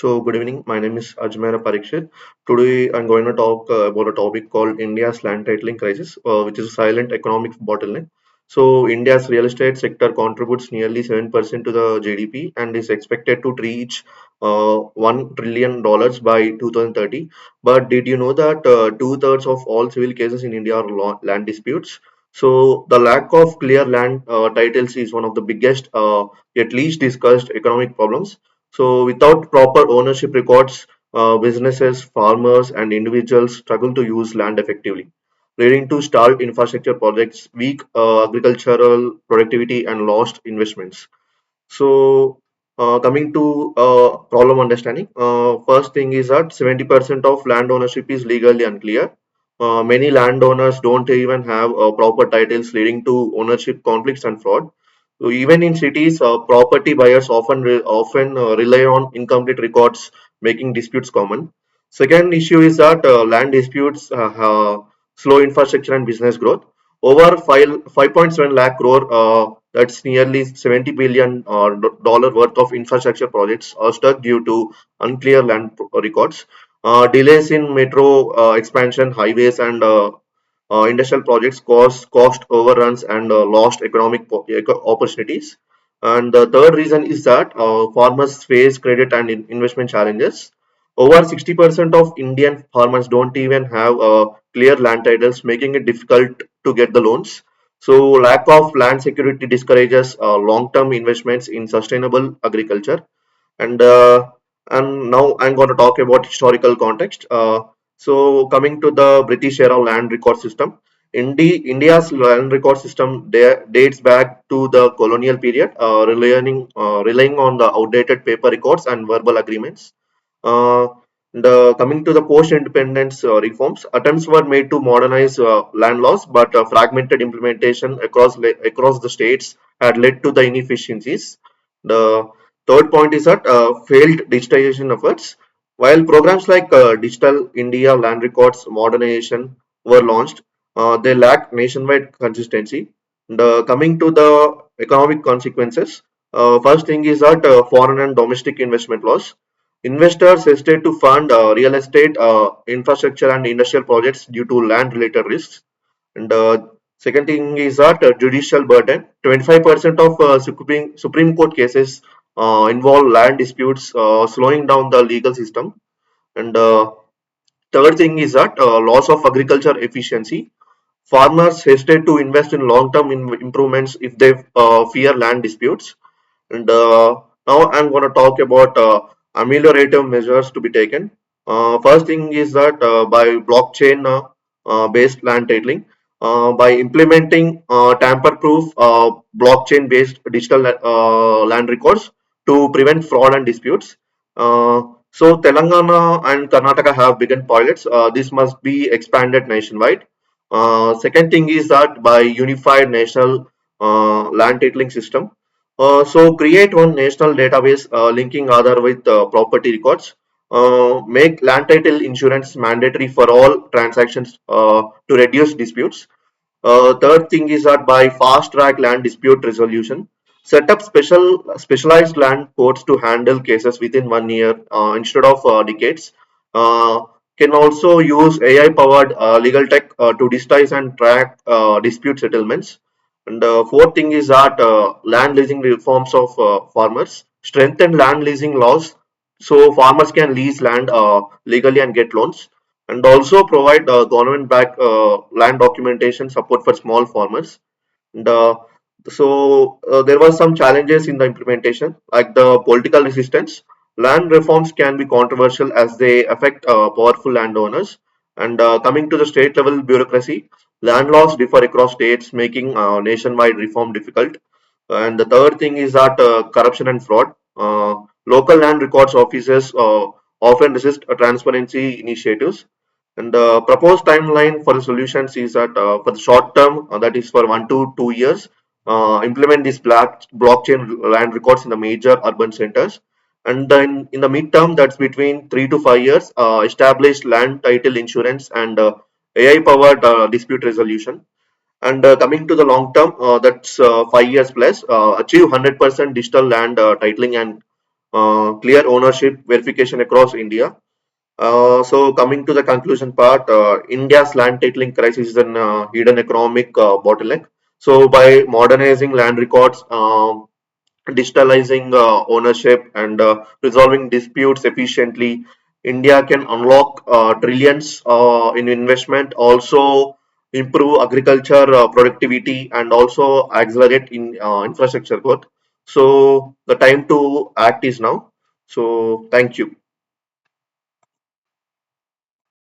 So, good evening. My name is Ajmera Parikshith. Today, I'm going to talk about a topic called India's land titling crisis, which is a silent economic bottleneck. So, India's real estate sector contributes nearly 7% to the GDP and is expected to reach $1 trillion by 2030. But did you know that two-thirds of all civil cases in India are land disputes? So, the lack of clear land titles is one of the biggest, yet least discussed economic problems. So without proper ownership records, businesses, farmers, and individuals struggle to use land effectively, leading to stalled infrastructure projects, weak agricultural productivity, and lost investments. So, coming to problem understanding, first thing is that 70% of land ownership is legally unclear. Many landowners don't even have proper titles, leading to ownership conflicts and fraud. So even in cities, property buyers often rely on incomplete records, making disputes common. Second issue is that land disputes slow infrastructure and business growth. Over 5.7 lakh crore, that's nearly 70 billion dollar worth of infrastructure projects are stuck due to unclear land records. Delays in metro expansion, highways, and industrial projects cause cost overruns and lost opportunities. And the third reason is that farmers face credit and investment challenges. Over 60% of Indian farmers don't even have clear land titles, making it difficult to get the loans. So, lack of land security discourages long-term investments in sustainable agriculture. And now I'm going to talk about historical context. So, coming to the British era land record system, India's land record system dates back to the colonial period, relying on the outdated paper records and verbal agreements. Uh, the coming to the post-independence reforms, attempts were made to modernize land laws, but fragmented implementation across the states had led to the inefficiencies. The third point is that failed digitization efforts. While programs like Digital India Land Records Modernization were launched, they lacked nationwide consistency. Coming to the economic consequences, first thing is that foreign and domestic investment loss. Investors hesitate to fund real estate, infrastructure, and industrial projects due to land-related risks. And second thing is that judicial burden. 25% of Supreme Court cases involve land disputes, slowing down the legal system. And third thing is that loss of agriculture efficiency. Farmers hesitate to invest in long-term improvements if they fear land disputes. And now I'm going to talk about ameliorative measures to be taken. First thing is that by blockchain based land titling, by implementing tamper-proof blockchain-based digital land records to prevent fraud and disputes. Uh, so Telangana and Karnataka have begun pilots. This must be expanded nationwide. Second thing is that by unified national land titling system. So create one national database linking Aadhaar with property records. Make land title insurance mandatory for all transactions to reduce disputes. Third thing is that by fast track land dispute resolution, set up specialized land courts to handle cases within 1 year instead of decades. Uh, can also use AI powered legal tech to digitize and track dispute settlements. And fourth thing is that land leasing reforms of farmers strengthen land leasing laws so farmers can lease land legally and get loans, and also provide government backed land documentation support for small farmers. And, there were some challenges in the implementation, like the political resistance. Land reforms can be controversial as they affect powerful landowners. And coming to the state level bureaucracy, land laws differ across states, making nationwide reform difficult. And the third thing is that corruption and fraud. Local land records offices often resist transparency initiatives. And the proposed timeline for the solutions is that for the short term, that is for 1 to 2 years, implement these blockchain land records in the major urban centers. And then in the midterm, that's between 3 to 5 years, establish land title insurance and AI powered dispute resolution. And coming to the long term, that's 5 years plus, achieve 100% digital land titling and clear ownership verification across India. So coming to the conclusion part, India's land titling crisis is an hidden economic bottleneck. So by modernizing land records, digitalizing ownership, and resolving disputes efficiently, India can unlock trillions in investment, also improve agriculture productivity, and also accelerate in infrastructure growth. So the time to act is now. So thank you.